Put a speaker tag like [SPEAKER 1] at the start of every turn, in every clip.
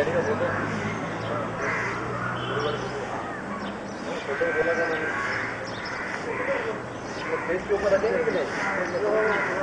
[SPEAKER 1] Daddy का photo photo बोला था मैंने फेस के ऊपर रखेंगे कि नहीं?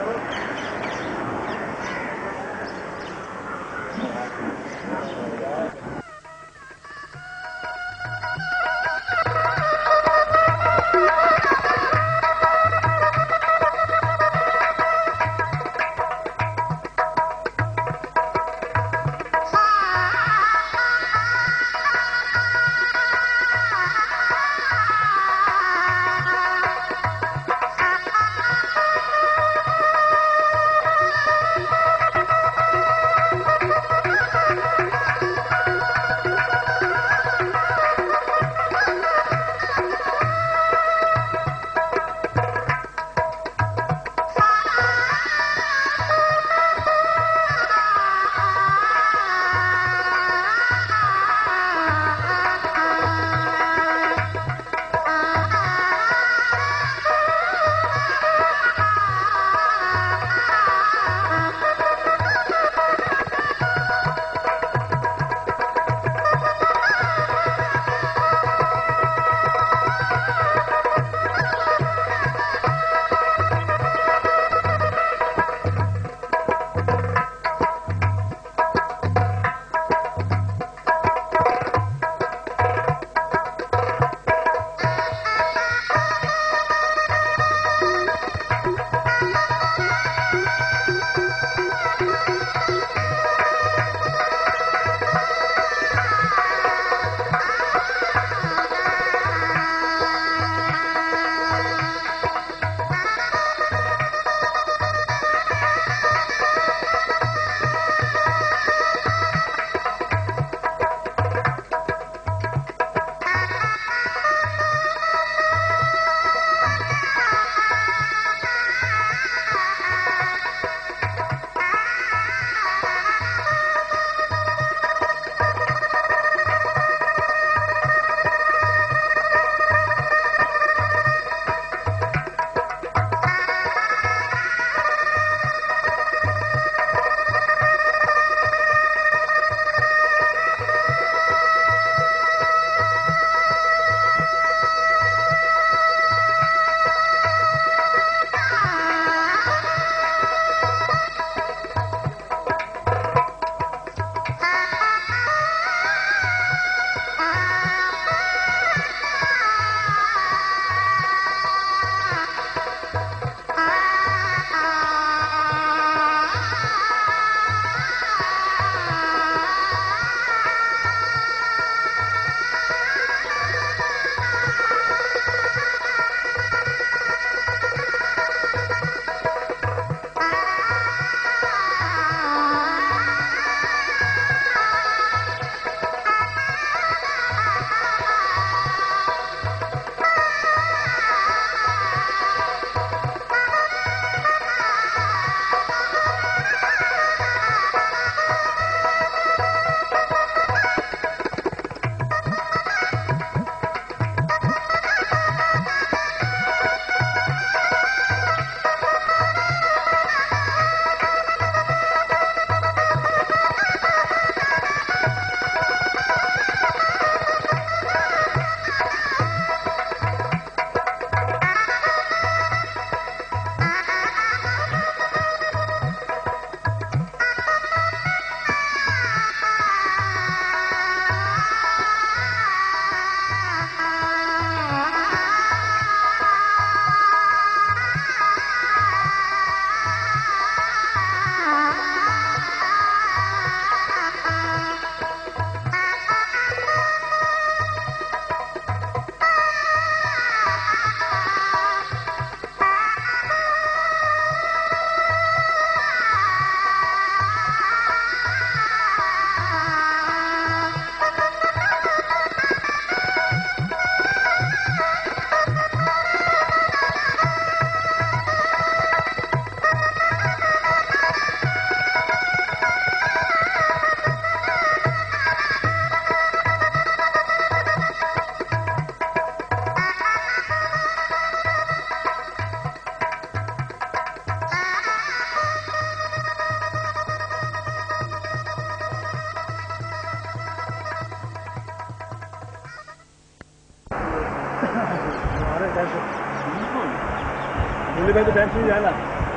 [SPEAKER 1] दिल्ली में तो टैक्स नहीं जाना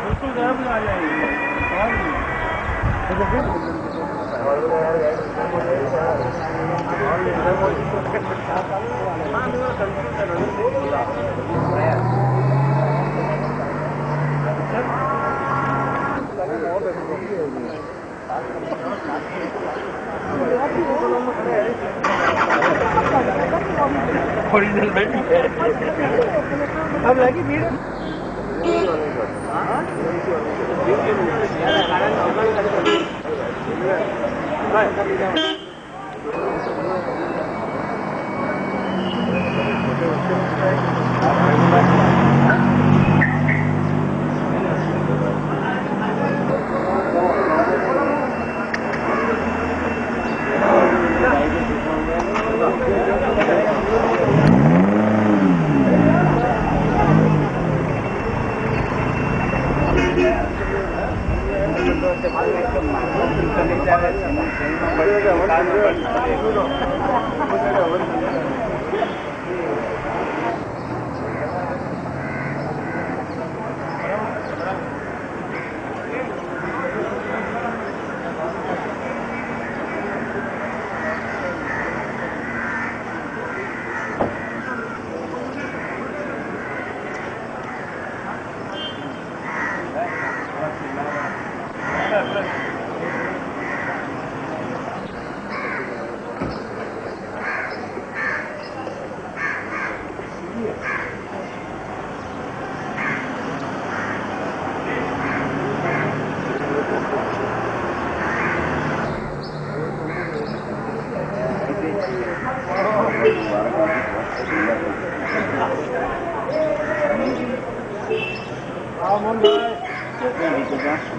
[SPEAKER 2] बिल्कुल गायब आ जाएगी ओरिजिनल में अब लगी भीड़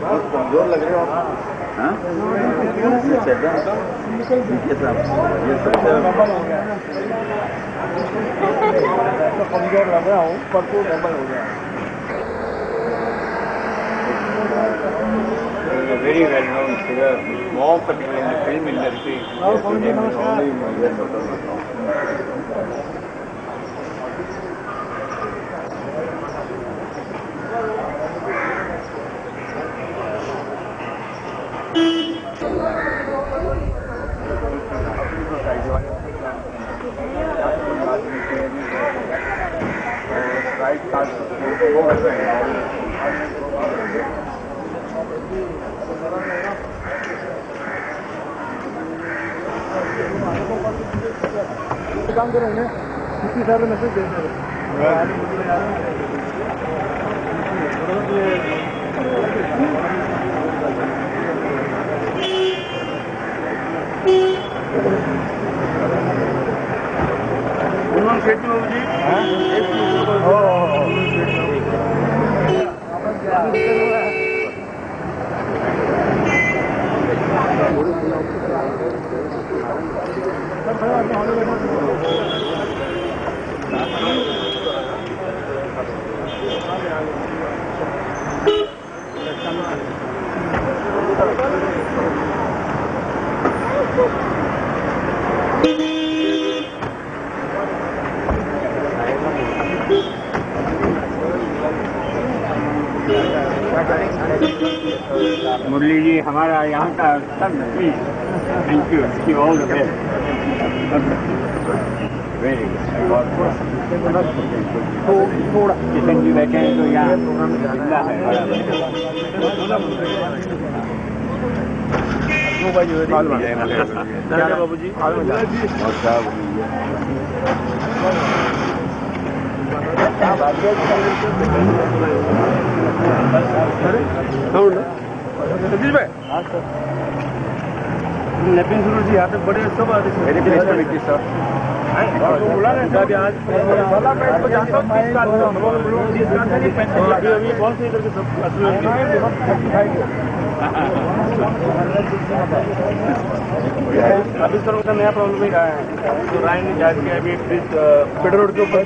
[SPEAKER 1] बहुत कमजोर लग रहे हो आप। हाँ ये सबसे कमजोर लग रहा हूँ परसों डबल हो गया।
[SPEAKER 2] Very well known figure, more particularly in the film industry.
[SPEAKER 1] काम करें उन्हें किसी सारे मैसेज दे
[SPEAKER 2] मुरली जी हमारा यहाँ का सब thank you all the best very good Kishan ji बैठे हैं तो यहाँ जिंदा है बाबू जी
[SPEAKER 1] सतीश भाई नवीन सुरूर जी यहाँ पे बड़े सब आते हैं मेरे भी कमेटी सर बोला ना अभी आज अभी कौन से इधर के सब अभी सर उनका नया प्रॉब्लम ही रहा है तो राय ने जाके के अभी पेट्रोल रोड के ऊपर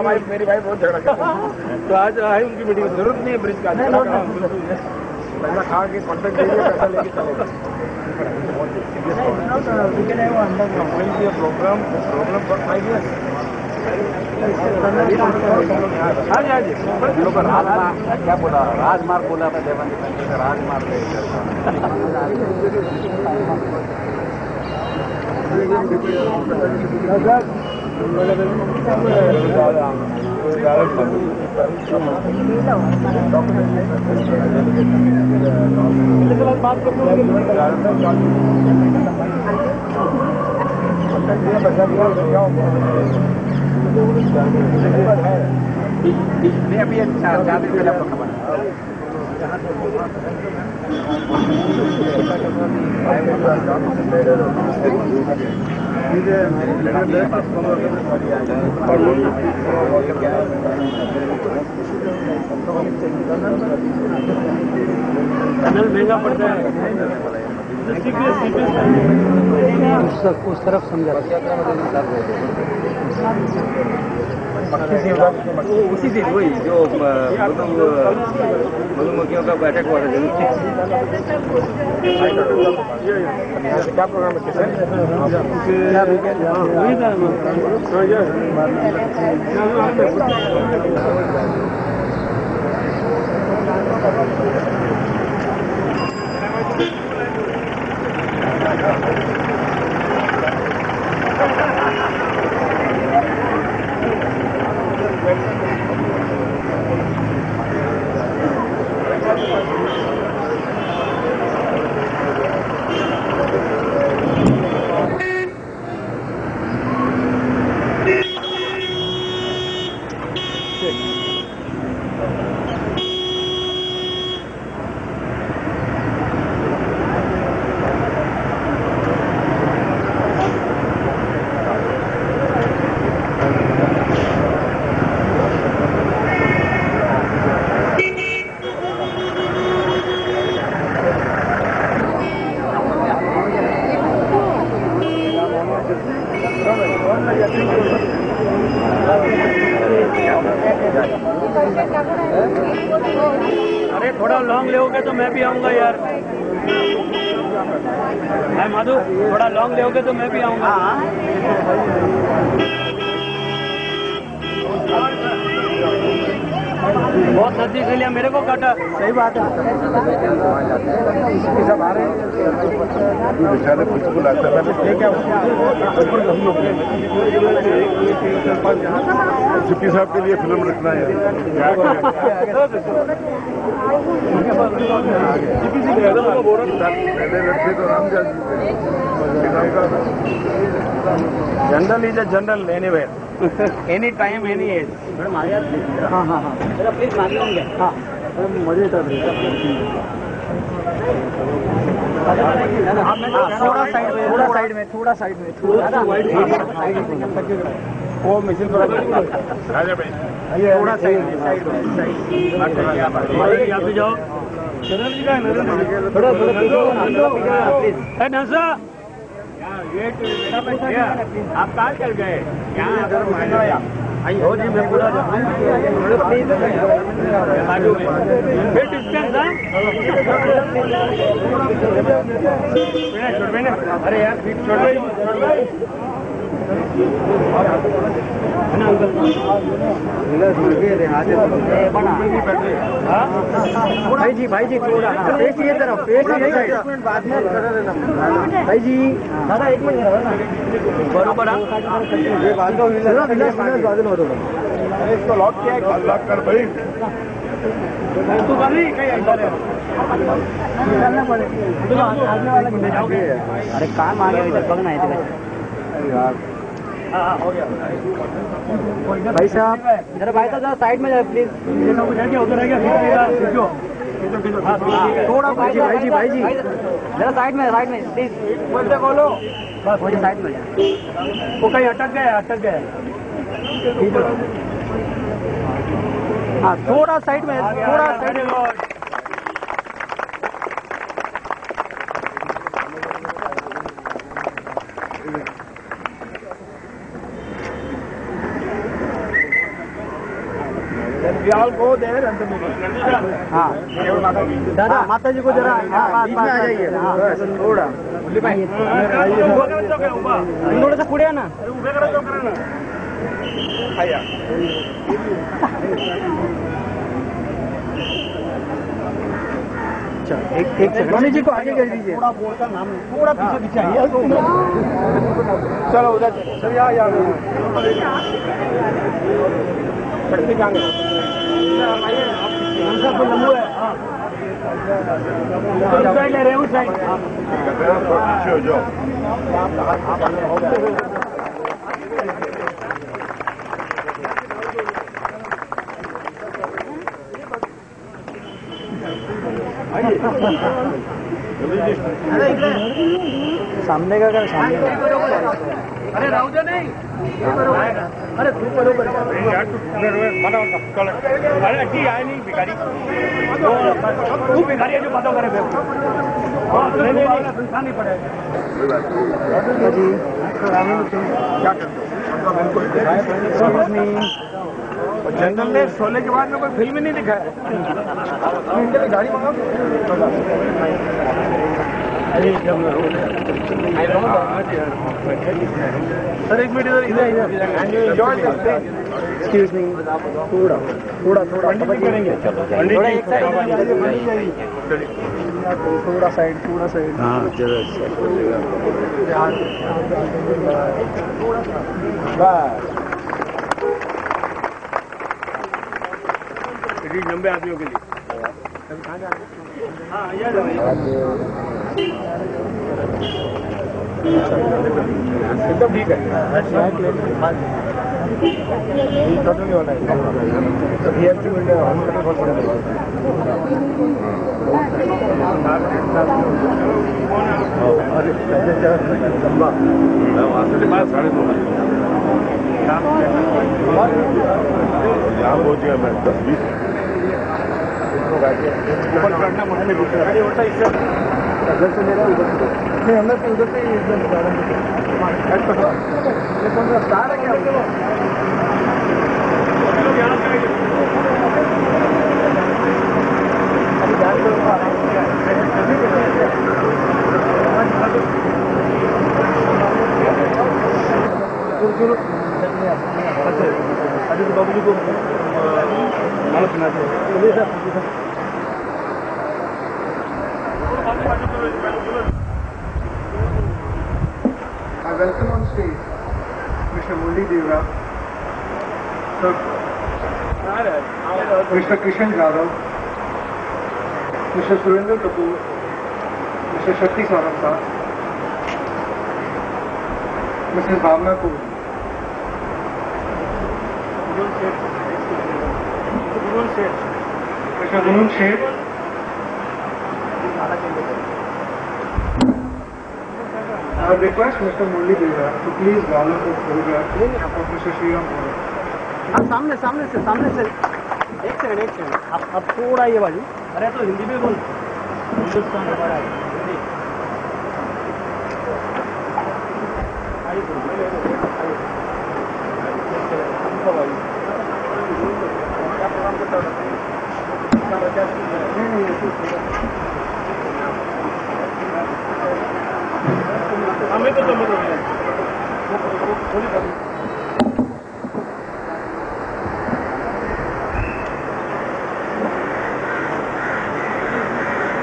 [SPEAKER 1] आज मेरी भाई बहुत झगड़ा करती तो आज आई उनकी मीटिंग जरूरत नहीं है ब्रिज का पैसा खा के कॉन्ट्रैक्ट दे पैसा लेके चलेगा प्रोग्राम फॉर 5 years हाँ जी हाँ जी, राजमार्ग क्या बोला, राजमार्ग बोला था देवानी का राजमार्ग बात नहीं अभी 4 दिन पहले आपको खबर टनल महंगा पड़ता है उस तरफ समझा उसी दिन वही जो मधुमक्खियों का बैठक हुआ था क्या प्रोग्राम अरे थोड़ा लॉन्ग लेओगे तो मैं भी आऊंगा यार। है माधु, थोड़ा लॉन्ग लेओगे तो मैं भी आऊंगा। बहुत नजदीक से लिया, मेरे को काटा। सही बात है। सब आ रहे हैं
[SPEAKER 3] छुट्टी साहब के लिए फिल्म रखना है।
[SPEAKER 1] General is a general anywhere, any time any as. हाँ हाँ हाँ, प्लीज मान लेंगे। हाँ मजे था। थोड़ा साइड में, थोड़ा साइड में, थोड़ा साइड में, थोड़ा वो मिशन थोड़ा साइड में, यहाँ पे जाओ। थोड़ा नसा आप कहाँ चल गए? हो जी, मैं पूरा फिर डिस्टेंस है। अरे यार फिर छोड़ भाई जी थोड़ा फेस ये तरफ, फेस बाद में भाई जी दादा 1 मिनट बरोबर। अरे इसको लॉक किया है, लॉक कर भाई। तू कर रही कहीं अंदर है, निकलना पड़ेगा। अरे काम आ गया इधर, पकड़ना है यार। हो गया भाई साहब, जरा भाई साहब जरा साइड में जाए प्लीज। उधर है क्या? थोड़ा भाई जी जरा साइड में प्लीज। बोलते बोलो बस, मुझे साइड में जाए। वो कहीं अटक गया। हाँ थोड़ा साइड में, थोड़ा साइड में। हाँ दादा, माता जी को जरा बीच में आ जाइए। थोड़ा थोड़ा सा पुढे ना। आया
[SPEAKER 4] एक सेकंड जी को आगे कर दीजिए। थोड़ा पीछे पीछे आइए।
[SPEAKER 1] चलो उधर सर यहाँ सड़क जाएंगे
[SPEAKER 4] सब लंबू है। उस साइड ले रहे हैं, उस साइड।
[SPEAKER 3] पीछे हो जाओ।
[SPEAKER 4] सामने का कर, सामने का।
[SPEAKER 1] अरे राउजा नहीं अरे तू बरोबर अरे अच्छी आए नहीं भिखारी तू भिखारी है जो बातों करे नहीं पड़ेगा
[SPEAKER 4] जी
[SPEAKER 1] क्या करते जंगल में शोले के बाद में कोई फिल्म ही नहीं दिखा है इनके लिए गाड़ी मंगाओ सर एक मिनट इधर
[SPEAKER 4] एक्सक्यूज मी, थोड़ा थोड़ा थोड़ा करेंगे। थोड़ा एक साइड, थोड़ा साइड, थोड़ा साइड।
[SPEAKER 3] हाँ चलो
[SPEAKER 1] लंबे आदमियों के लिए हाँ एकदम ठीक है
[SPEAKER 3] यहाँ पहुँच गया मैं 10-20
[SPEAKER 1] ऊपर चढ़ना मुश्किल होता है इससे
[SPEAKER 4] उधर से ले रहा है, उधर से नहीं, हमने तो उधर से ही एकदम कौन सा स्टार है क्या? अभी तो बाबू जी को मालूम सुना चलिए sir. I welcome on stage Mr. Murli Devra, Mr. Kishan Yadav, Mr. Surendra Kapoor, Mr. Shakti Saurabh, Mrs. Bhavna Kaur, Mr. Gunun Sheth, I request Mr. Murli Devra to please garland the photograph of Mr. Sriram Bora. आप सामने से एक second आप थोड़ा ये बाजू। अरे तो हिंदी में बोल, हिंदुस्तान हमारा है। हमें तो समझ नहीं है।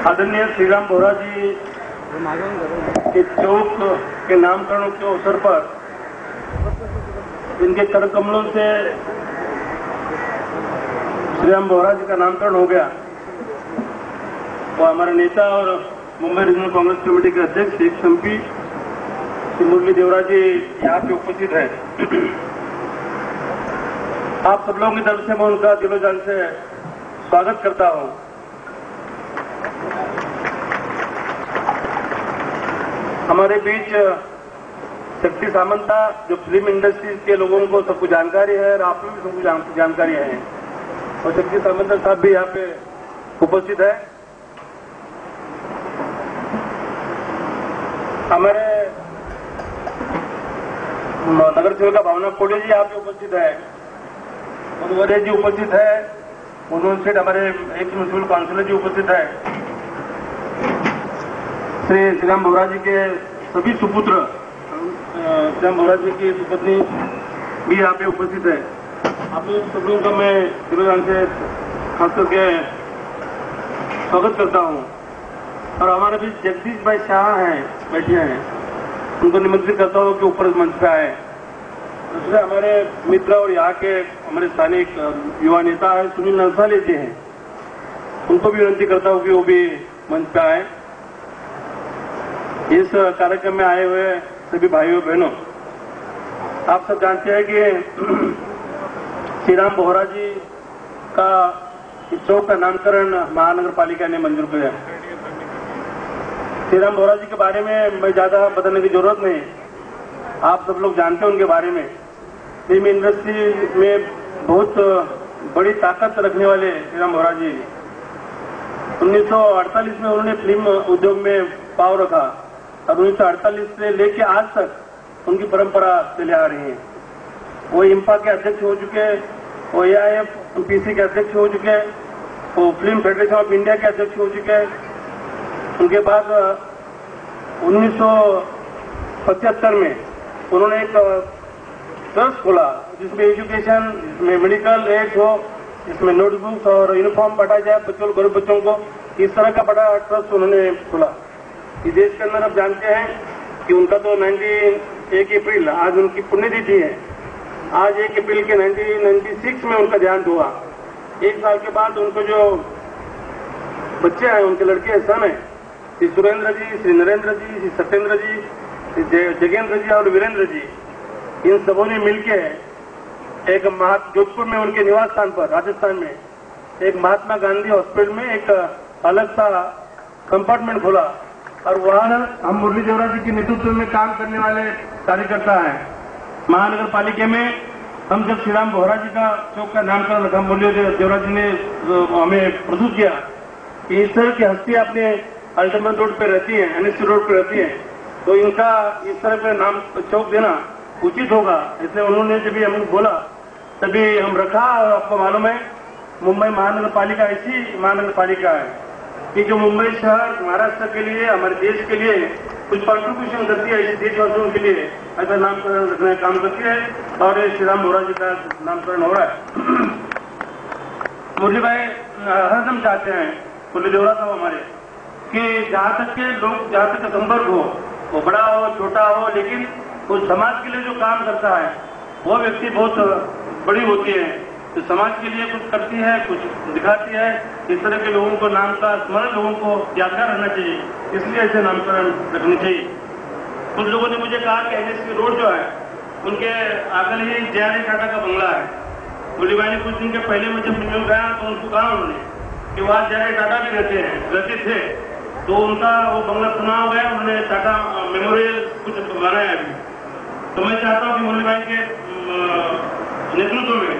[SPEAKER 1] आदरणीय श्रीराम बोरा जी के चौक के नामकरण के अवसर पर इनके कर कमलों से श्रीराम बोरा जी का नामकरण हो गया। तो हमारे नेता और मुंबई रीजनल कांग्रेस कमेटी के अध्यक्ष MP श्री मुरली देवरा जी यहाँ पे उपस्थित है। आप सब लोगों की तरफ से मैं उनका दिलो जान से स्वागत करता हूँ। हमारे बीच शक्ति सामंता जो फिल्म इंडस्ट्रीज के लोगों को सबको जानकारी है और आप लोग भी सबको जानकारी है, और शक्ति सामंता साहब भी यहाँ पे उपस्थित है। हमारे नगर सेविका भावना कोड़े जी यहाँ पे उपस्थित है, मधुवरे जी उपस्थित है, उन्होंने सेठ हमारे एक्स म्यूनिसिपल काउंसिलर जी उपस्थित है। श्री श्रीराम बोरा जी के सभी सुपुत्र, श्रीराम बोरा जी की सुपत्नी भी यहाँ पे उपस्थित है। आप लोग सब लोगों का मैं दिलोजान से खास करके स्वागत करता हूँ। और हमारे बीच जगदीश भाई शाह हैं, बैठे हैं, उनको निमंत्रित करता हूँ कि ऊपर मंच पे आए। दूसरे हमारे मित्र और यहाँ के हमारे स्थानिक युवा नेता है सुनील नंसाले जी हैं, उनको भी विनती करता हूँ कि वो भी मंच पे आए। इस कार्यक्रम में आए हुए सभी भाइयों बहनों, आप सब जानते हैं कि श्री राम बोहरा जी का इस चौक का नामकरण महानगर पालिका ने मंजूर किया। श्री राम बोहरा जी के बारे में मैं ज्यादा बताने की जरूरत नहीं, आप सब लोग जानते हैं उनके बारे में। फिल्म इंडस्ट्री में बहुत बड़ी ताकत रखने वाले श्री राम बोहरा जी 1948 में उन्होंने फिल्म उद्योग में पांव रखा और 1948 से लेके आज तक उनकी परंपरा चले आ रही है। वो इंपा के अध्यक्ष हो चुके, वो AIFPC के अध्यक्ष हो चुके, वो फिल्म फेडरेशन ऑफ इंडिया के अध्यक्ष हो चुके। उनके बाद 1975 में उन्होंने एक ट्रस्ट खोला जिसमें एजुकेशन, जिसमें मेडिकल एड्स हो, जिसमें नोटबुक्स और यूनिफॉर्म बांटा जाए बच्चों, गरीब बच्चों को। इस तरह का बड़ा ट्रस्ट उन्होंने खोला। इस देश के अंदर आप जानते हैं कि उनका तो 1 अप्रैल आज उनकी पुण्यतिथि है। आज 1 अप्रैल के 1996 में उनका देहांत हुआ। 1 साल के बाद उनको जो बच्चे आए, उनके लड़के सन है, श्री सुरेंद्र जी, श्री नरेंद्र जी, श्री सत्येंद्र जी, श्री जगेंद्र जी और वीरेंद्र जी, इन सबों ने मिलकर एक जोधपुर में उनके निवास स्थान पर राजस्थान में एक महात्मा गांधी हॉस्पिटल में एक अलग सा कंपार्टमेंट खोला। और वहां हम मुरली देवरा जी के नेतृत्व में काम करने वाले कार्यकर्ता हैं। महानगर पालिका में हम जब श्री राम बोहरा जी का चौक का नामकरण रखा, मुरली देवरा जी ने हमें प्रस्तुत किया कि इस तरह की हस्ती अपने अल्टरमन रोड पे रहती है, NSC रोड पे रहती है, तो इनका इस तरह का नाम चौक देना उचित होगा। इसलिए उन्होंने जब हमें बोला तभी हम रखा। और आपको मालूम है मुंबई महानगर पालिका ऐसी महानगर पालिका है कि जो मुंबई शहर महाराष्ट्र के लिए, हमारे देश के लिए कुछ कंट्रीब्यूशन करती है, इस देशवासियों के लिए ऐसा नामकरण रखने का काम करती है। और ये श्री राम बोहरा जी का नामकरण हो रहा है। मुरली भाई हरदम चाहते हैं, मुरली देवरा साहब हमारे, कि जहां तक के लोग, जहां तक संपर्क हो, वो बड़ा हो छोटा हो, लेकिन उस समाज के लिए जो काम करता है वो व्यक्ति बहुत बड़ी होती है, तो समाज के लिए कुछ करती है, कुछ दिखाती है। इस तरह के लोगों को नाम का स्मरण लोगों को यादगार रहना चाहिए, इसलिए ऐसे नामकरण रखने चाहिए। कुछ लोगों ने मुझे कहा कि NSC रोड जो है उनके आगे ही JRD टाटा का बंगला है। मुरली भाई ने कुछ दिन के पहले मैं जब मिलने गया तो उनको कहा उन्होंने कि वहाँ JRD टाटा भी रहते थे, तो उनका वो बंगला सुना हो गया, उन्होंने टाटा मेमोरियल कुछ बनाया अभी। तो मैं चाहता हूँ कि मुरली भाई के नेतृत्व में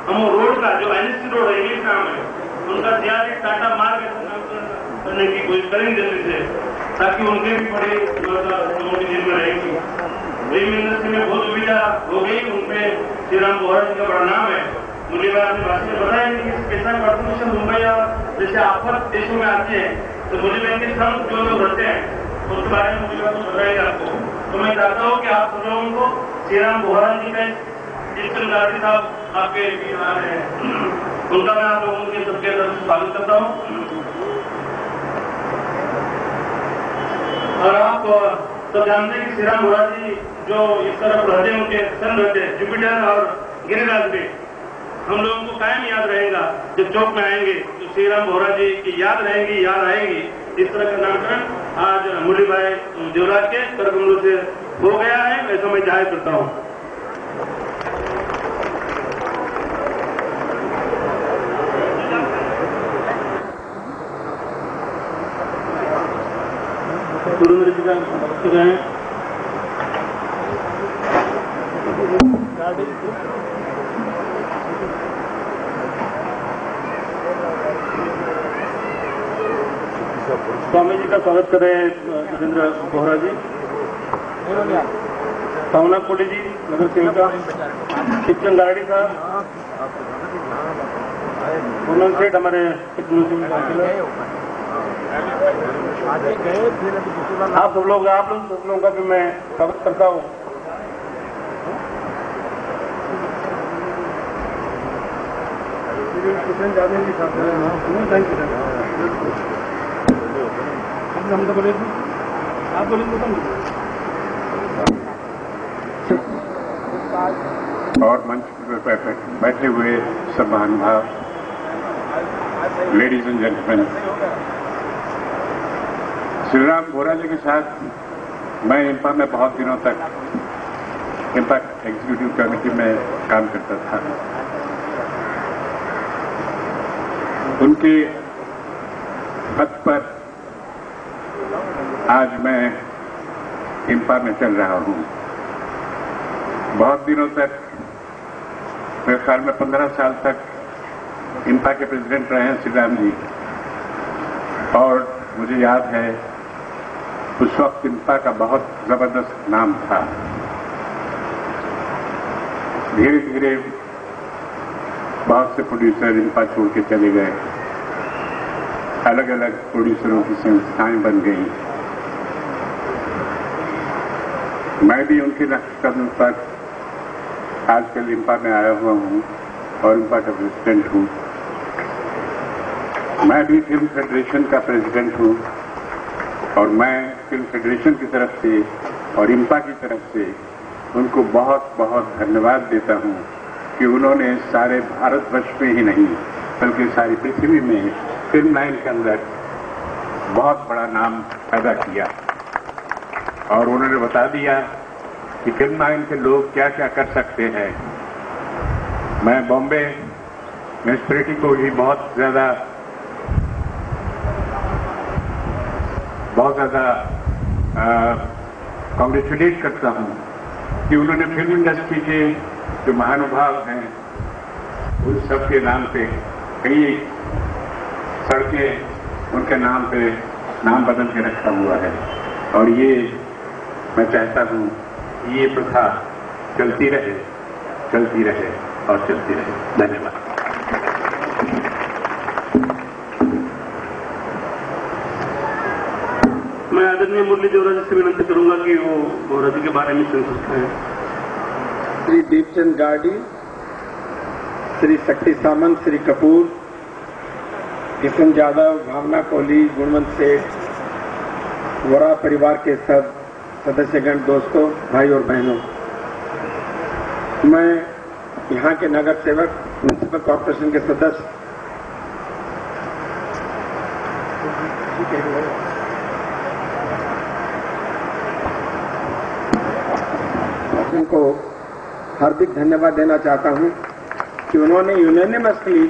[SPEAKER 1] हम वो रोड का जो NSC रोड है, इंग्लिश नाम है, उनका JRD टाटा मार्ग करने की कोशिश करेंगे जल्दी से, ताकि उनके भी बड़े लोगों की जेब में रहेंगी। फिल्म इंडस्ट्री में बहुत सुविधा हो गई, उनपे श्री राम बोहरा जी का बड़ा नाम है। मुरली भाई अपनी भाषण में बताएंगे कि स्पेशल कॉर्पोरेशन मुंबई और जैसे आफत देशों में आती है तो मुरली भाई के संग जो लोग रहते हैं उसके बारे में मुरली भाई को बताएंगे आपको। तो मैं चाहता हूँ कि आप सब लोगों को श्री राम बोहरा जी के जिस गांधी साहब आपके आ रहे हैं, उनका मैं आप लोगों के सबके तरफ से स्वागत करता हूँ। और आप तो जानते हैं कि श्री राम बोहरा जी जो इस तरफ रहते हैं, उनके सन रहते हैं जुपिटर और गिरिराज में, हम लोगों को कायम याद रहेगा। जब चौक में आएंगे तो श्री राम बोहरा जी की याद रहेगी, याद आएगी। इस तरह का नामकरण आज मुरली भाई देवराज के कर कमलों से हो गया है, ऐसा मैं जाहिर करता हूँ। सुरेंद्र जी का वक्तव्य है। स्वामी जी का स्वागत कर रहे हैं नरेंद्र बोहरा जी, भावना कोटी जी नगर सेविका, शिक्षण गारडी साहब, पूनम सेठ हमारे आप सब लोग का भी मैं स्वागत करता हूँ।
[SPEAKER 4] किशन यादव जी साथ हैं। Thank you sir. हम तो बोले आप बोले
[SPEAKER 2] और मंच पर बैठे हुए सब महानुभाव, लेडीज एंड जेंटलमैन, श्रीराम बोरा जी के साथ मैं इंपा में बहुत दिनों तक इम्पैक्ट एग्जीक्यूटिव कमेटी में काम करता था। उनके पद पर आज मैं इंपा में चल रहा हूं। बहुत दिनों तक, मेरे ख्याल में 15 साल तक इंपा के प्रेसिडेंट रहे हैं श्रीराम जी, और मुझे याद है उस वक्त इंपा का बहुत जबरदस्त नाम था। धीरे धीरे बहुत से प्रोड्यूसर इंपा छोड़ के चले गए, अलग अलग प्रोड्यूसरों की संस्थाएं बन गई। मैं भी उनके कदम पर आजकल इंपा में आया हुआ हूं और इंपा का प्रेसिडेंट हूं। मैं भी फिल्म फेडरेशन का प्रेसिडेंट हूं और मैं फिल्म फेडरेशन की तरफ से और इंपा की तरफ से उनको बहुत बहुत धन्यवाद देता हूं कि उन्होंने सारे भारतवर्ष में ही नहीं बल्कि सारी पृथ्वी में फिल्म लाइन के अंदर बहुत बड़ा नाम पैदा किया और उन्होंने बता दिया कि फिल्म लाइन के लोग क्या क्या कर सकते हैं। मैं बॉम्बे म्यूनिसिपैलिटी को भी बहुत ज्यादा कांग्रेचुलेट करता हूं कि उन्होंने फिल्म इंडस्ट्री के जो महानुभाव हैं उन सब के नाम पे कई सड़कें उनके नाम पे नाम बदल के रखा हुआ है, और ये मैं चाहता हूं ये प्रथा चलती रहे और चलती रहे। धन्यवाद।
[SPEAKER 1] मैं आदरणीय मुरली देवरा जी से विनती करूंगा कि वो बोरा जी के बारे में सुन सकते हैं।
[SPEAKER 5] श्री दीपचंद गार्डी, श्री शक्ति सामंत, श्री कपूर, किशन यादव, भावना कोहली, गुणवंत सेठ, वोरा परिवार के सब सदस्यगण, दोस्तों, भाई और बहनों, मैं यहाँ के नगर सेवक, म्युनिसिपल कॉर्पोरेशन के सदस्य उनको हार्दिक धन्यवाद देना चाहता हूं कि उन्होंने यूनानिमसली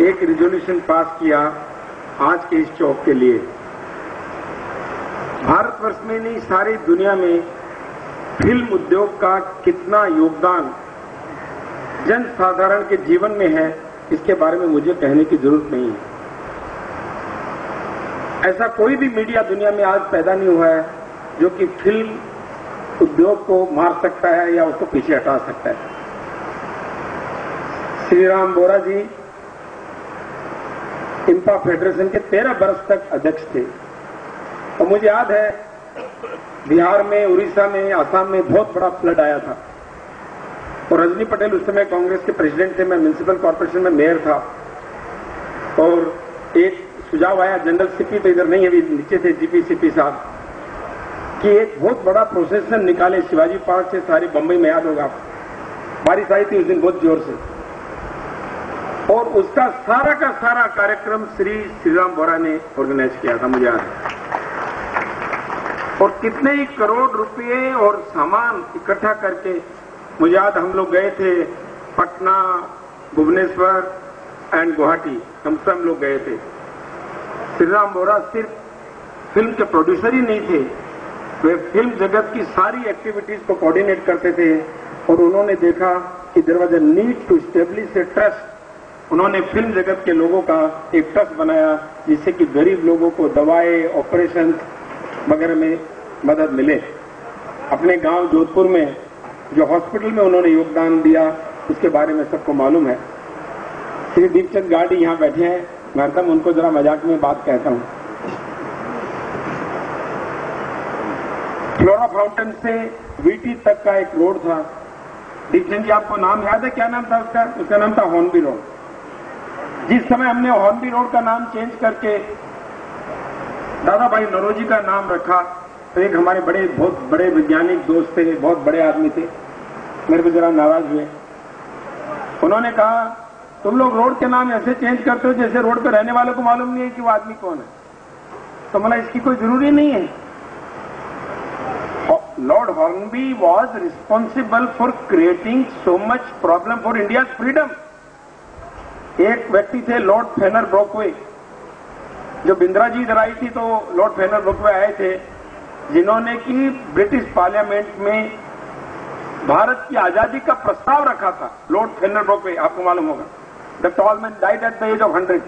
[SPEAKER 5] एक रिजोल्यूशन पास किया आज के इस चौक के लिए। भारतवर्ष में नहीं, सारी दुनिया में फिल्म उद्योग का कितना योगदान जन साधारण के जीवन में है, इसके बारे में मुझे कहने की जरूरत नहीं है। ऐसा कोई भी मीडिया दुनिया में आज पैदा नहीं हुआ है जो कि फिल्म उद्योग को मार सकता है या उसको पीछे हटा सकता है। श्रीराम बोरा जी इंपा फेडरेशन के 13 वर्ष तक अध्यक्ष थे और मुझे याद है बिहार में, उड़ीसा में, आसाम में बहुत बड़ा फ्लड आया था और रजनी पटेल उस समय कांग्रेस के प्रेसिडेंट थे। मैं म्युनिसिपल कॉर्पोरेशन में मेयर था और एक सुझाव आया, जनरल सीपी तो इधर नहीं अभी नीचे थे, जीपी सीपी साहब, कि एक बहुत बड़ा प्रोसेशन निकाले शिवाजी पार्क से सारी बंबई में। याद होगा, बारिश आई थी उस दिन बहुत जोर से, और उसका सारा का सारा कार्यक्रम श्रीराम बोरा ने ऑर्गेनाइज किया था, मुझे याद है। और कितने ही करोड़ रुपए और सामान इकट्ठा करके, मुझे याद, हम लोग गए थे पटना, भुवनेश्वर एंड गुवाहाटी, हम सब लोग गए थे। श्रीराम बोरा सिर्फ फिल्म के प्रोड्यूसर ही नहीं थे, वे फिल्म जगत की सारी एक्टिविटीज को कोऑर्डिनेट करते थे और उन्होंने देखा कि there was a need to establish a trust. उन्होंने फिल्म जगत के लोगों का एक ट्रस्ट बनाया जिससे कि गरीब लोगों को दवाएं, ऑपरेशन वगैरह में मदद मिले। अपने गांव जोधपुर में जो हॉस्पिटल में उन्होंने योगदान दिया उसके बारे में सबको मालूम है। श्री दीपचंद गार्डी यहाँ बैठे हैं, मैं हरदम उनको जरा मजाक में बात कहता हूँ। फ्लोरा फाउंटेन से वीटी तक का एक रोड था। दीपचंद जी, आपको नाम याद है? क्या नाम था उसका? उसका नाम था हॉर्नबी रोड। जिस समय हमने हॉर्नबी रोड का नाम चेंज करके दादा भाई नौरोजी का नाम रखा, तो एक हमारे बहुत बड़े वैज्ञानिक दोस्त थे, बहुत बड़े आदमी थे, मेरे को जरा नाराज हुए। उन्होंने कहा तुम लोग रोड के नाम ऐसे चेंज करते हो जैसे रोड पे रहने वालों को मालूम नहीं है कि वो आदमी कौन है। तो मतलब इसकी कोई जरूरी नहीं है। Lord Hornby was responsible for creating so much problem for India freedom. एक व्यक्ति थे लॉर्ड फेनर ब्रोकवे, जो बिंद्रा जी इधर आई थी तो लॉर्ड फेनर ब्रोकवे आए थे, जिन्होंने कि ब्रिटिश पार्लियामेंट में भारत की आजादी का प्रस्ताव रखा था। लॉर्ड फेनर ब्रोकवे, आपको मालूम होगा, the tall man died at the age of 100।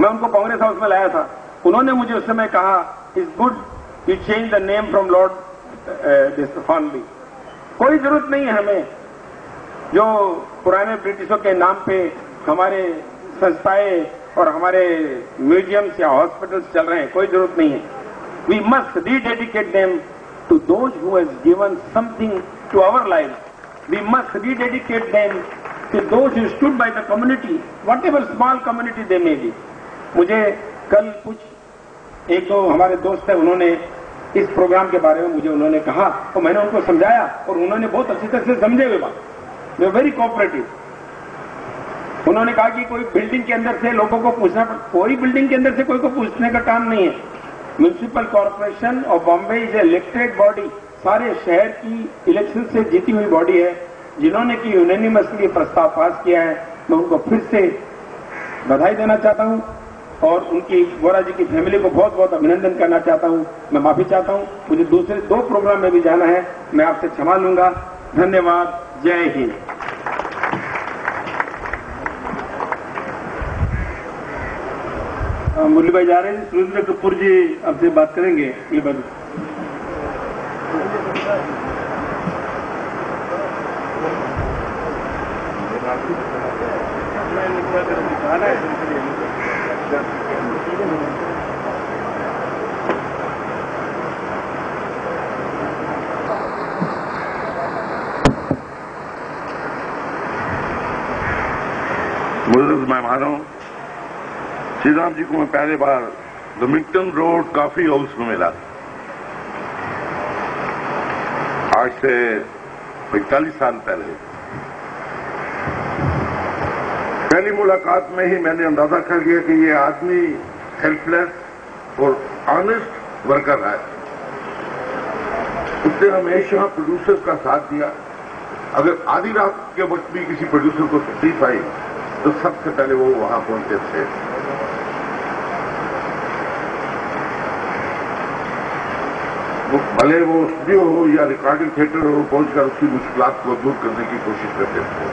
[SPEAKER 5] मैं उनको कांग्रेस हाउस में लाया था। उन्होंने मुझे उस समय कहा is good you change the name from Lord Hornby. कोई जरूरत नहीं है हमें जो पुराने ब्रिटिशों के नाम पे हमारे संस्थाएं और हमारे म्यूजियम्स या हॉस्पिटल्स चल रहे हैं, कोई जरूरत नहीं है। We must rededicate them to those who has given something to our life. We must rededicate them to those who stood by the community, whatever small community they may be. मुझे कल कुछ एक दो हमारे दोस्त हैं, उन्होंने इस प्रोग्राम के बारे में मुझे उन्होंने कहा और मैंने उनको समझाया और उन्होंने बहुत अच्छी तरह से समझे हुए बात। वे वेरी कोऑपरेटिव। उन्होंने कहा कि कोई बिल्डिंग के अंदर से लोगों को पूछना, कोई बिल्डिंग के अंदर से कोई को पूछने का काम नहीं है। Municipal corporation of Bombay is elected body, सारे शहर की इलेक्शन से जीती हुई बॉडी है, जिन्होंने कि यूनानिमसली प्रस्ताव पास किया है। मैं उनको फिर से बधाई देना चाहता हूं और उनकी वोरा जी की फैमिली को बहुत बहुत अभिनंदन करना चाहता हूं। मैं माफी चाहता हूं, मुझे दूसरे 2 प्रोग्राम में भी जाना है, मैं आपसे क्षमा लूंगा। धन्यवाद। जय हिंद।
[SPEAKER 3] मुरली भाई जा रहे हैं, सुरेंद्र कपूर जी आपसे बात करेंगे। ये बात मुझे मेहमानों, श्री राम जी को मैं पहले बार लमिंगटन रोड कॉफी हाउस में मिला, आज से 45 साल पहले। पहली मुलाकात में ही मैंने अंदाजा कर लिया कि ये आदमी हेल्पलेस और ऑनेस्ट वर्कर है। उसने हमेशा प्रोड्यूसर का साथ दिया। अगर आधी रात के वक्त भी किसी प्रोड्यूसर को तकलीफ आई तो सबसे पहले वो वहां पहुंचे थे। भले वो स्टूडियो हो या रिकॉर्डिंग थिएटर हो, पहुंचकर उसकी मुश्किलात को दूर करने की कोशिश करते थे।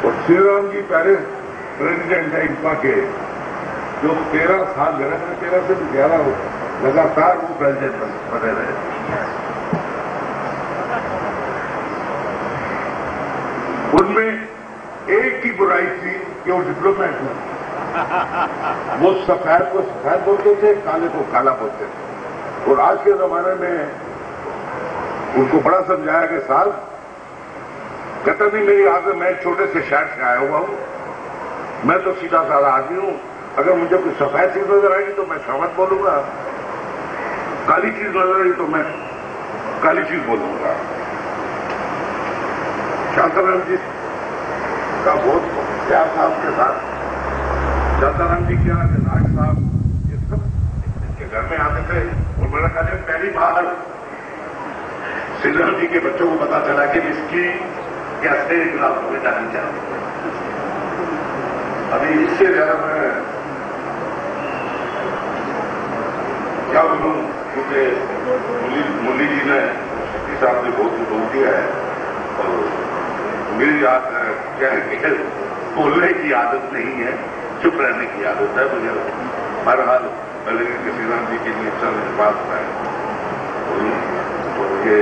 [SPEAKER 3] और श्री राम जी पहले प्रेसिडेंट है इंपा के, जो 13 साल मेरा 13 से 11 लगातार वो प्रेसिडेंट बने रहे। उनमें एक ही बुराई थी कि वो डिप्लोमेट थे। वो सफेद को सफेद बोलते थे, काले को काला बोलते थे। और आज के जमाने में उनको बड़ा समझाया कि साहब, कहता नहीं मेरी आदत, मैं छोटे से शहर से आया हुआ हूं, मैं तो सीधा साधा आदमी हूं। अगर मुझे कोई सफेद चीज नजर आएगी तो मैं सफेद बोलूंगा, काली चीज नजर आएगी तो मैं काली चीज बोलूंगा। शांताराम जी का बहुत प्यार था उसके साथ। शांताराम जी क्या, नाग साहब, ये सब इसके घर में आते थे। और मेरा ख्याल है पहली बार श्रीराम जी के बच्चों को पता चला कि इसकी कैसे गिलास में डाली जाए। अभी इससे ज्यादा मैं क्या बोलूं, क्योंकि मुरली जी ने इस आपने बहुत बोल दिया है और मेरी क्या बोलने की आदत नहीं है, चुप रहने की आदत है मुझे। बहरहाल पहले श्री राम जी के लिए चल बात है और ये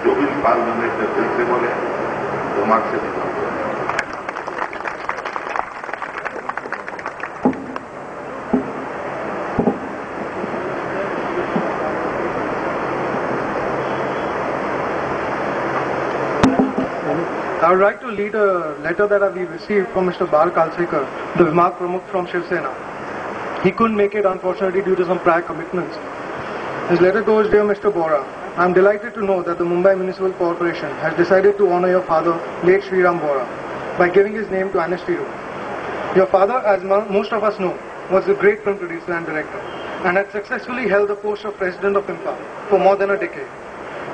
[SPEAKER 3] जो भी बात मैंने दिल से बोले दिमाग से नहीं बोले।
[SPEAKER 4] I would like to read a letter that we received from Mr. Bal Kalsekar, the Vimark Pramukh from Shiv Sena. He couldn't make it, unfortunately, due to some prior commitments. His letter goes, Dear Mr. Bora, I am delighted to know that the Mumbai Municipal Corporation has decided to honor your father, late Sriram Bora, by giving his name to Amnesty Room. Your father, as most of us know, was a great film producer and director, and had successfully held the post of President of IMPA for more than a decade.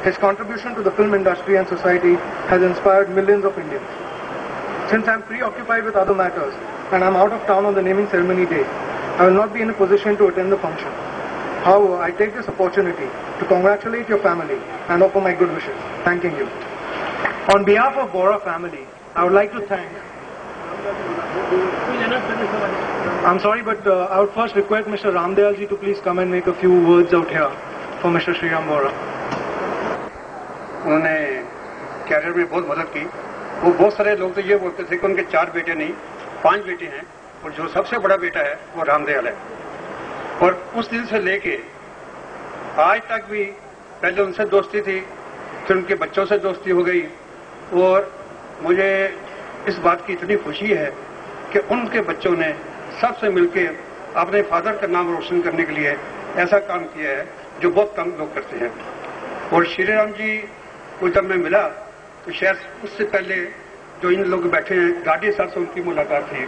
[SPEAKER 4] His contribution to the film industry and society has inspired millions of Indians. Since I am preoccupied with other matters, and I am out of town on the naming ceremony day, I will not be in a position to attend the function. However, I take this opportunity to congratulate your family and offer my good wishes, thanking you. On behalf of Bora family, I would like to thank... I'm sorry, but I would first request Mr. Ramdayal ji to please come and make a few words out here for Mr. Sriram Bora.
[SPEAKER 6] उन्होंने career में बहुत मदद की। वो बहुत सारे लोग तो ये बोलते थे कि उनके 4 बेटे नहीं 5 बेटे हैं, और जो सबसे बड़ा बेटा है वो रामदयाल है। और उस दिन से लेके आज तक भी, पहले उनसे दोस्ती थी, फिर उनके बच्चों से दोस्ती हो गई, और मुझे इस बात की इतनी खुशी है कि उनके बच्चों ने सबसे मिलकर अपने फादर का नाम रोशन करने के लिए ऐसा काम किया है जो बहुत कम लोग करते हैं। और श्रीराम जी को जब मैं मिला तो शायद उससे पहले जो इन लोग बैठे हैं, गाड़ी साहब से उनकी मुलाकात थी,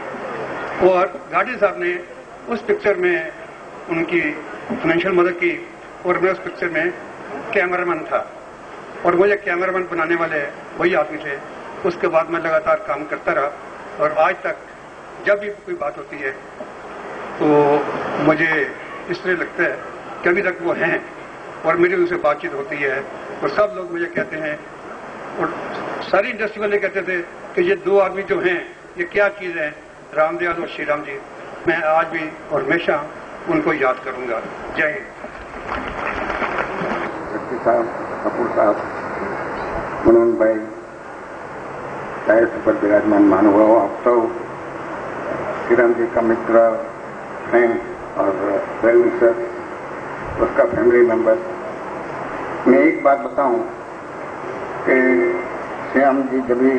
[SPEAKER 6] और गाड़ी साहब ने उस पिक्चर में उनकी फाइनेंशियल मदद की, और मैं उस पिक्चर में कैमरामैन था, और मुझे कैमरामैन बनाने वाले वही आदमी थे। उसके बाद मैं लगातार काम करता रहा, और आज तक जब भी कोई बात होती है तो मुझे इस तरह लगता है कि अभी तक वो हैं, और मेरी उनसे बातचीत होती है, और सब लोग मुझे कहते हैं, और सारी इंडस्ट्री वाले कहते थे कि ये 2 आदमी जो हैं ये क्या चीज़ है, रामदयाल और श्रीराम जी। मैं आज भी और हमेशा उनको याद करूंगा। जय हिंद।
[SPEAKER 2] साहब, कपूर साहब, मनोज भाई, टायर पर विराजमान महानुभाव, आप सब श्रीराम जी का मित्र, फ्रेंड और वेल विशर, उसका फैमिली मेंबर। मैं एक बात बताऊं कि श्रीराम जी जब भी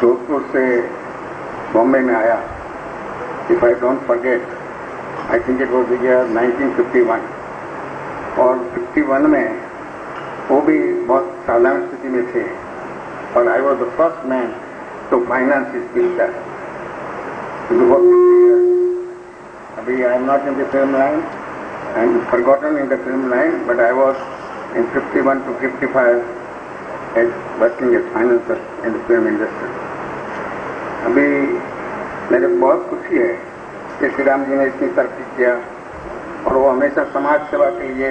[SPEAKER 2] जोधपुर से बॉम्बे में आया, if I don't forget, I think it was the year 1951, और 51 में वो भी बहुत साधारण स्थिति में थे, और I was the first man to finance his picture. अभी I am not in the film line, I am forgotten in the film line, but I was in 51 to 55 as working as financer in the film industry. अभी मेरे बहुत खुशी है कि श्रीराम जी ने इतनी तरक्की किया, और वो हमेशा समाज सेवा के लिए,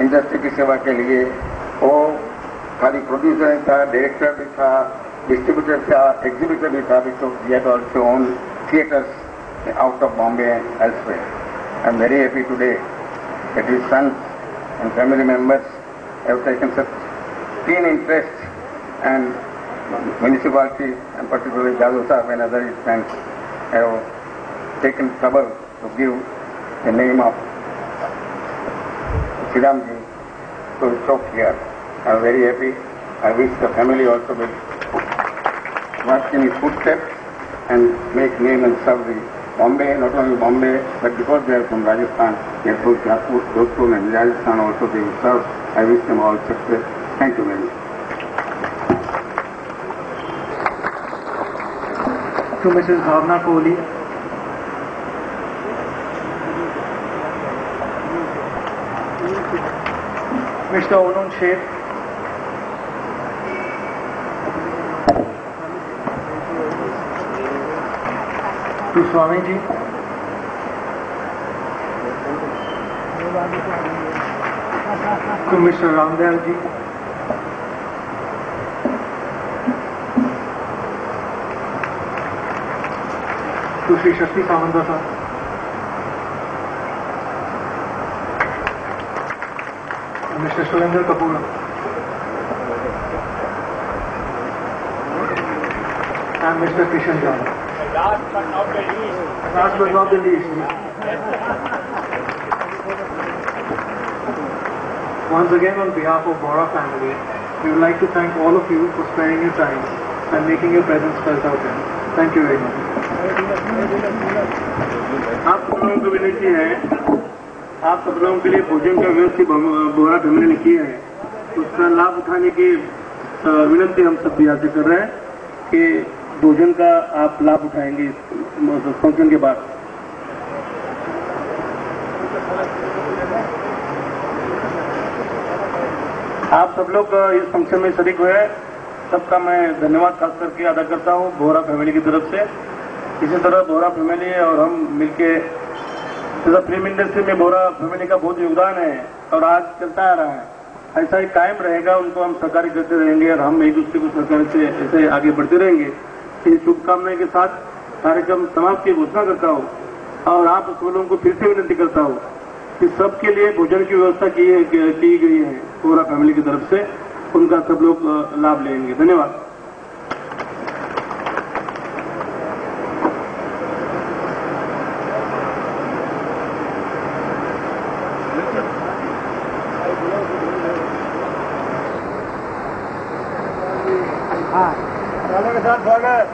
[SPEAKER 2] इंडस्ट्री की सेवा के लिए, वो खाली प्रोड्यूसर था, डायरेक्टर भी था, डिस्ट्रीब्यूटर था, एग्जीबिटर भी था, because he had also owned theaters out of Bombay and elsewhere. I am very happy today that his sons and family members have taken such keen interest, and municipality, and particularly Jadoo Sahab and other friends, have taken trouble to give the name of Sriram Ji to show here. I am very happy. I wish the family also will walk in his footsteps and make name and serve the Bombay, not only Bombay, but because they are from Rajasthan, therefore Jodhpur and Rajasthan also they will serve. I wish them all success. Thank you very much.
[SPEAKER 4] To Mrs. Bhavna Kohli. Mr. Onun Sheikh. To Swami Ji. To Mr. Ramdayal Ji. To Shri Shakti Samanta Sir. And Mr. Surendra Kapoor. And Mr. Kishan Jha. Last but not the least. Last but not the least. Once again, on behalf of Bora family, we would like to thank all of you for sparing your time and making your presence felt out there. Thank you very much.
[SPEAKER 1] आप सब लोगों को विनती है, आप सब लोगों के लिए भोजन का व्यवस्थित बोहरा फैमिली ने किया है, उसका लाभ उठाने की विनती हम सब भी आपसे कर रहे हैं कि भोजन का आप लाभ उठाएंगे फंक्शन के बाद। आप सब लोग इस फंक्शन में शरीक हुए, सबका मैं धन्यवाद खास करके अदा करता हूं बोहरा फैमिली की तरफ से। इसी तरह बोहरा फैमिली और हम मिलके फिल्म इंडस्ट्री में बोहरा फैमिली का बहुत योगदान है और आज चलता आ रहा है, ऐसा ही कायम रहेगा। उनको हम सहकारी करते रहेंगे और हम एक दूसरे को सहकारी से ऐसे आगे बढ़ते रहेंगे। इस शुभकामनाएं के साथ कार्यक्रम समाप्त की घोषणा करता हूँ और आप सब लोगों को फिर से विनती करता हूँ कि सबके लिए भोजन की व्यवस्था की गई है बोहरा फैमिली की तरफ से, उनका सब लोग लाभ लेंगे। धन्यवाद।
[SPEAKER 4] के साथ स्वागत।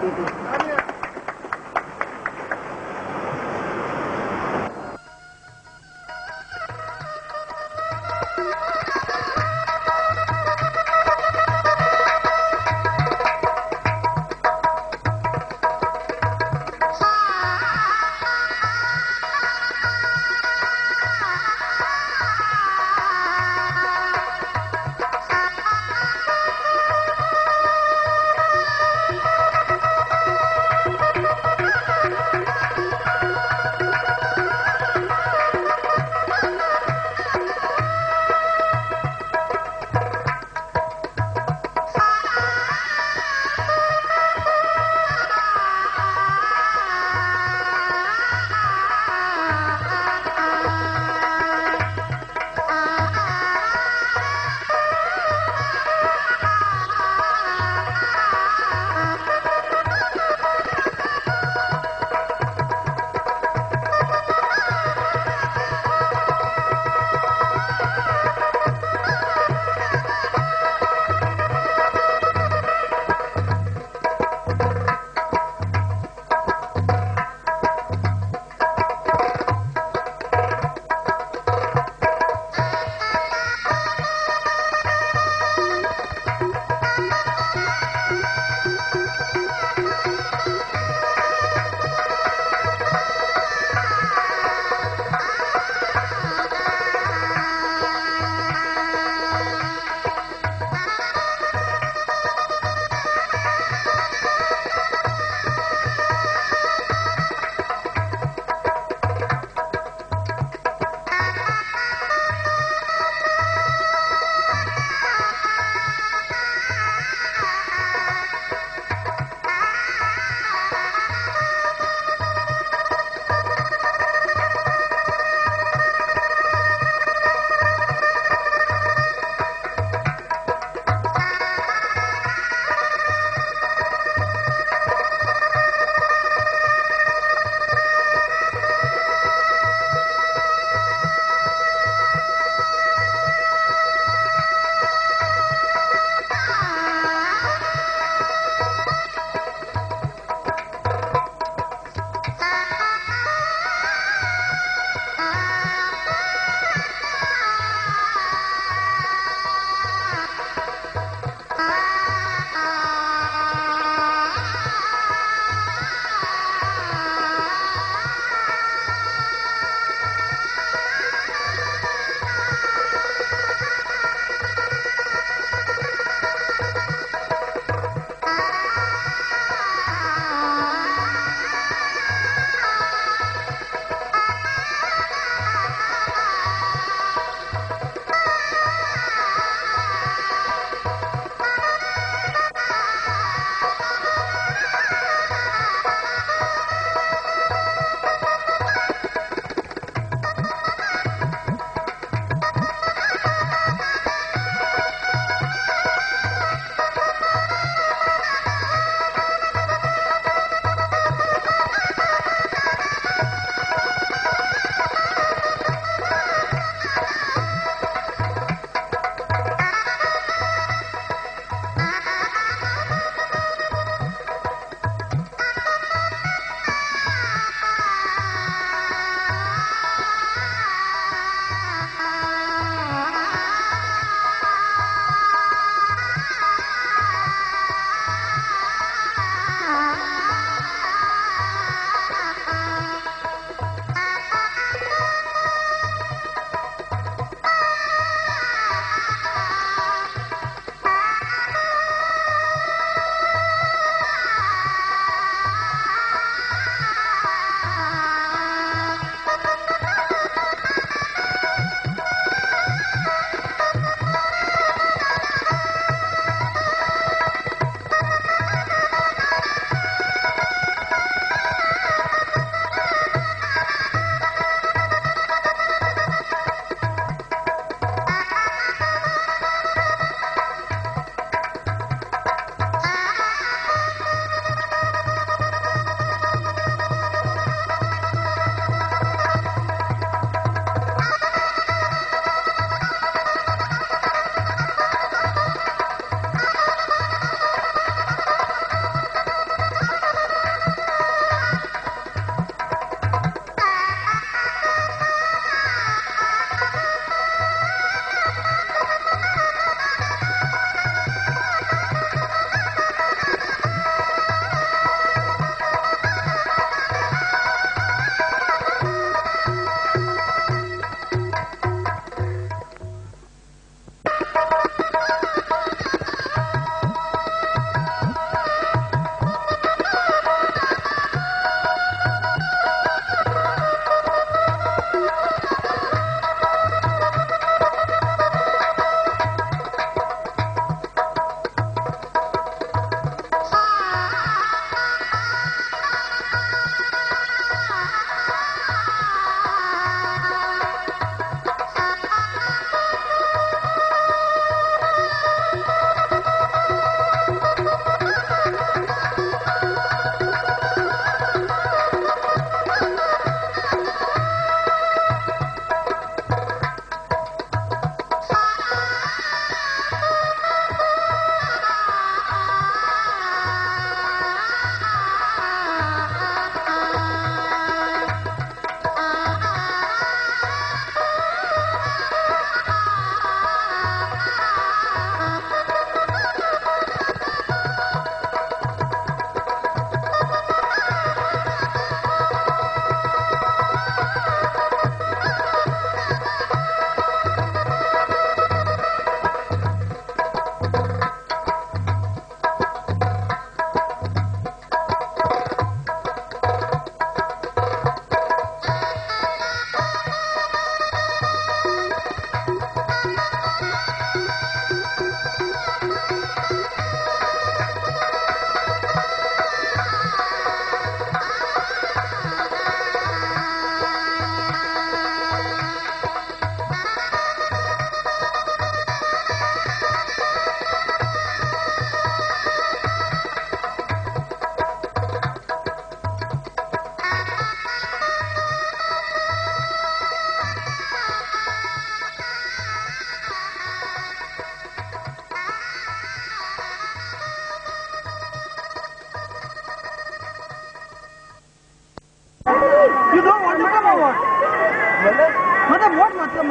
[SPEAKER 4] मतलब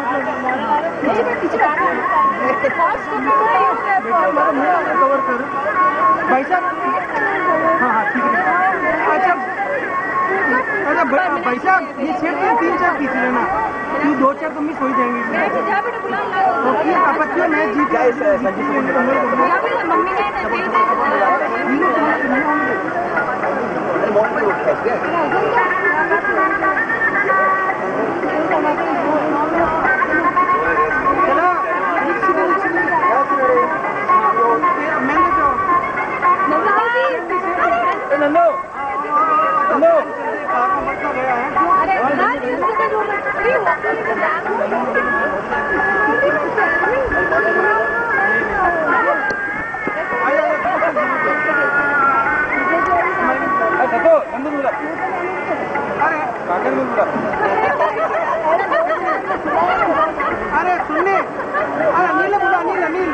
[SPEAKER 4] कवर कर भाई साहब। हाँ हाँ ठीक है। अच्छा भाई साहब ये सेट में 3-4 पीस लेना, ये 2-4 तो मिस हो ही जाएंगे। ओके आपत्ति मैं जीत अरे सुनने अनिल बोला अनिल अनिल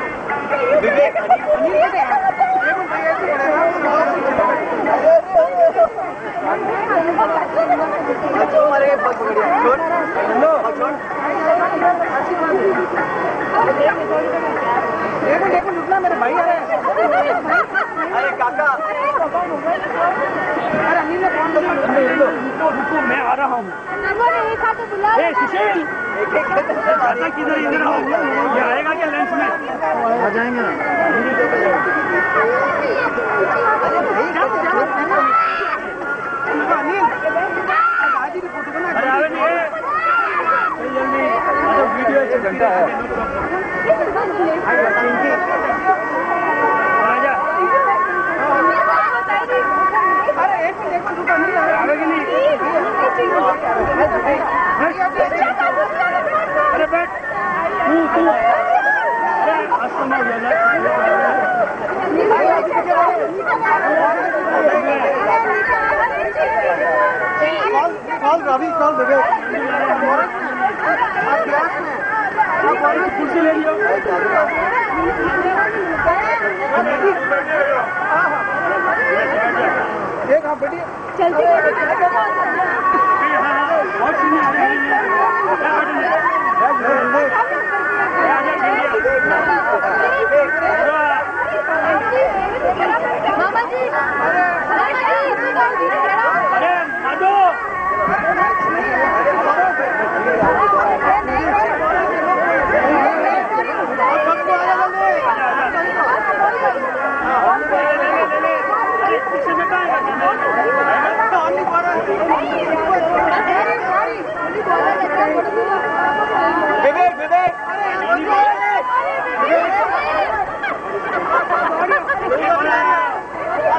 [SPEAKER 4] देखो लुटना मेरे भाई अरे काका अरे अनिल ने फोन रुको मैं आ रहा हूँ। सुशील किधर इधर आओ, ये आएगा क्या लंच में? आ जाएंगे ना। अनिल दादी की फोटो बना। अरे आवे नहीं जल्दी वीडियो से घंटा है। अरे एक मिनट रुको नहीं आवेगी नहीं। अरे बैठ तू अरे अस्सलाम कॉल रवि कॉल देवे कुर्सी ले लियो। एक हाँ बेटी चलती मामा जी अरे माधो विवेक विवेक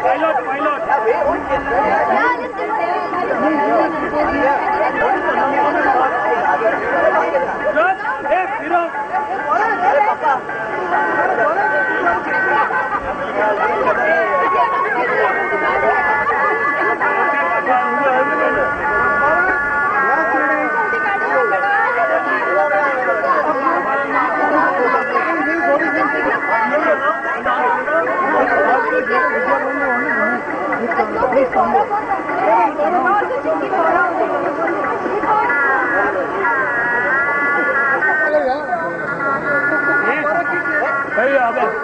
[SPEAKER 4] pilot pilot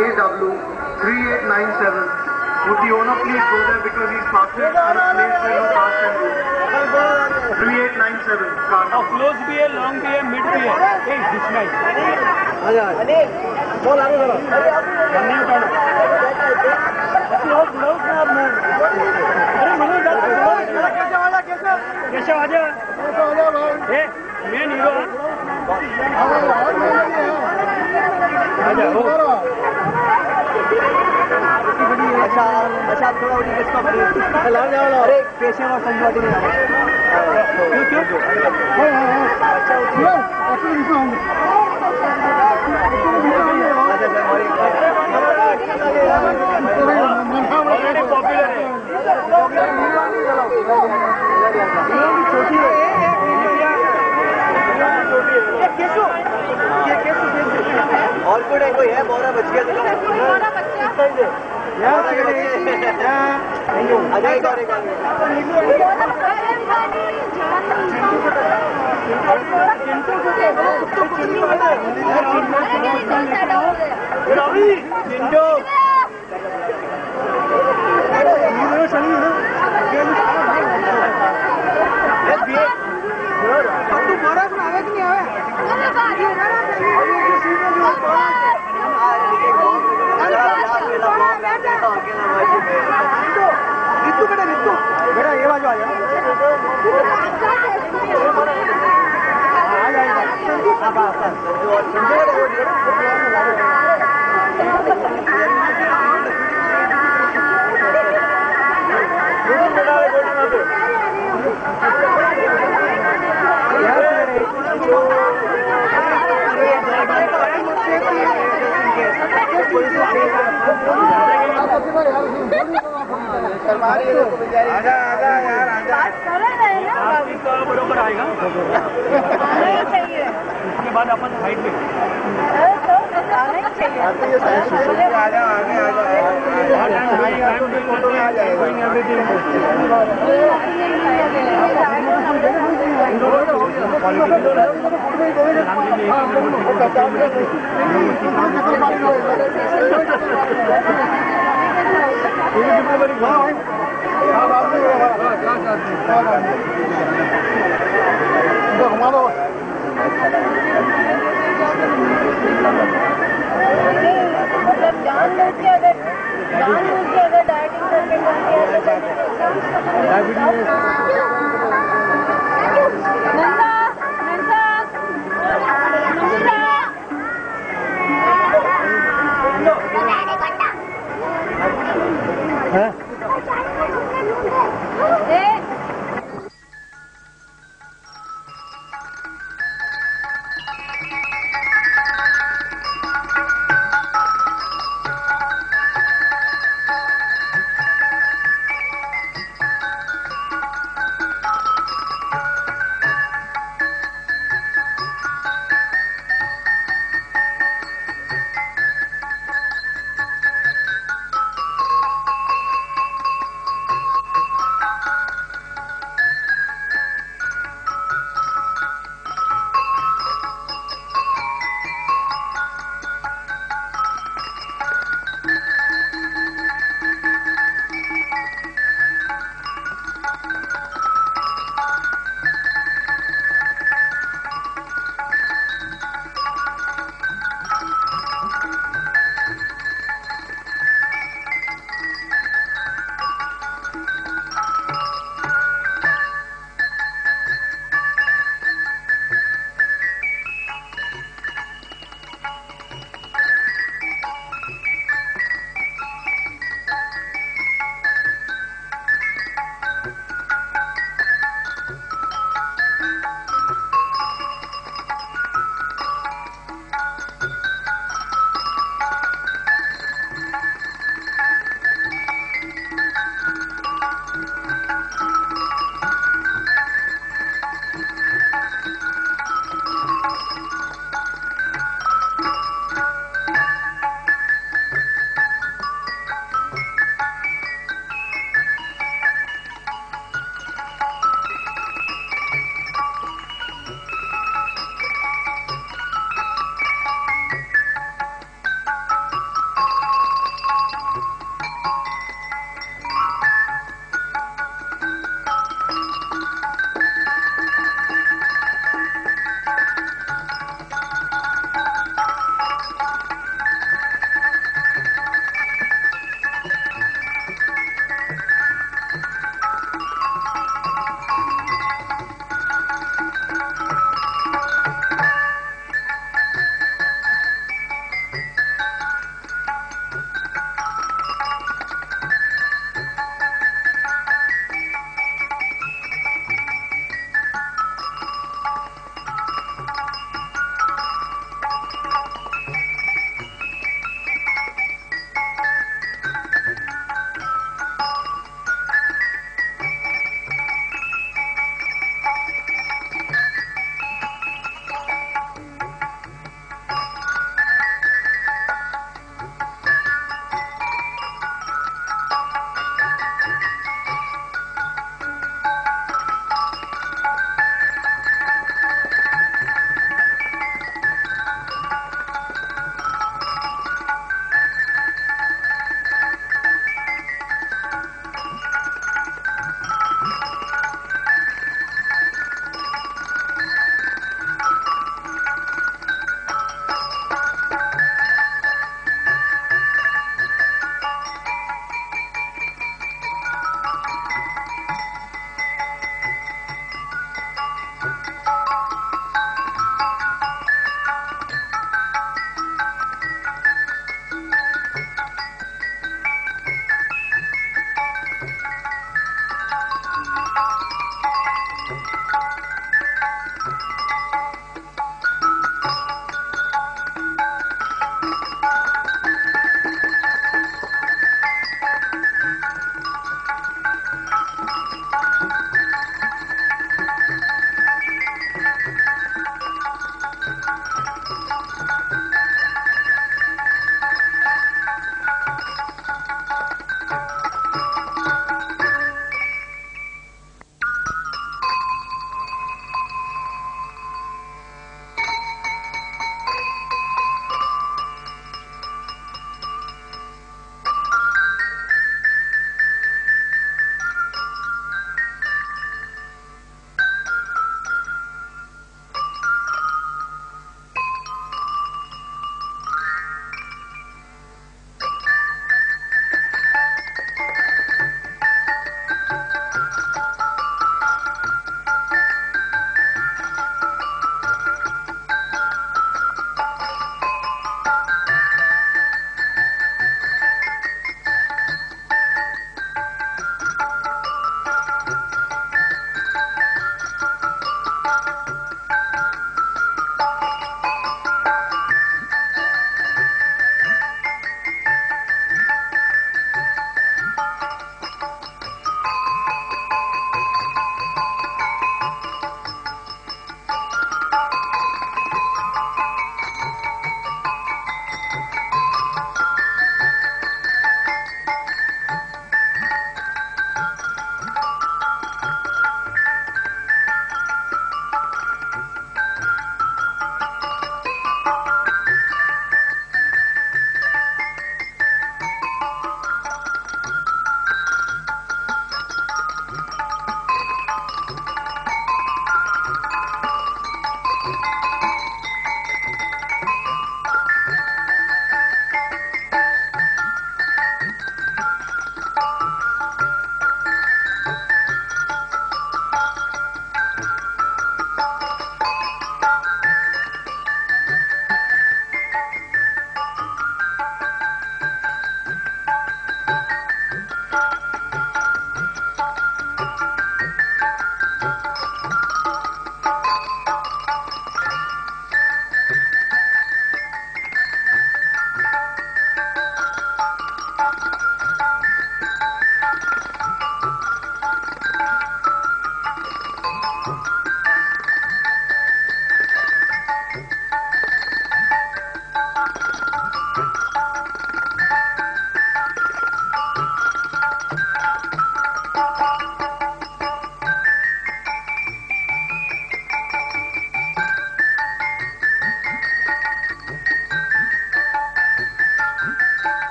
[SPEAKER 7] AW 3897. Would the owner please go there because he's parking at a place where no cars can go? 3897.
[SPEAKER 1] और क्लोज भी है, लॉन्ग भी है, मिड भी है। दिस नाइस बोल आगे चलो नहीं उठाना अरे मनु कैसे आजा मैं हीरो
[SPEAKER 4] अच्छा अच्छा आप थोड़ा उठी किसको अरे पेशे और संजवाती नहीं आ रहा क्यों और कोई है बोरा बच गया बेटा ये बाजू आ जाओ। आजा आजा यार आजा। आपका बरोबर आएगा। उसके बाद अपन साइड में आजा आगे
[SPEAKER 8] जानबूझ के अगर डाइटिंग करके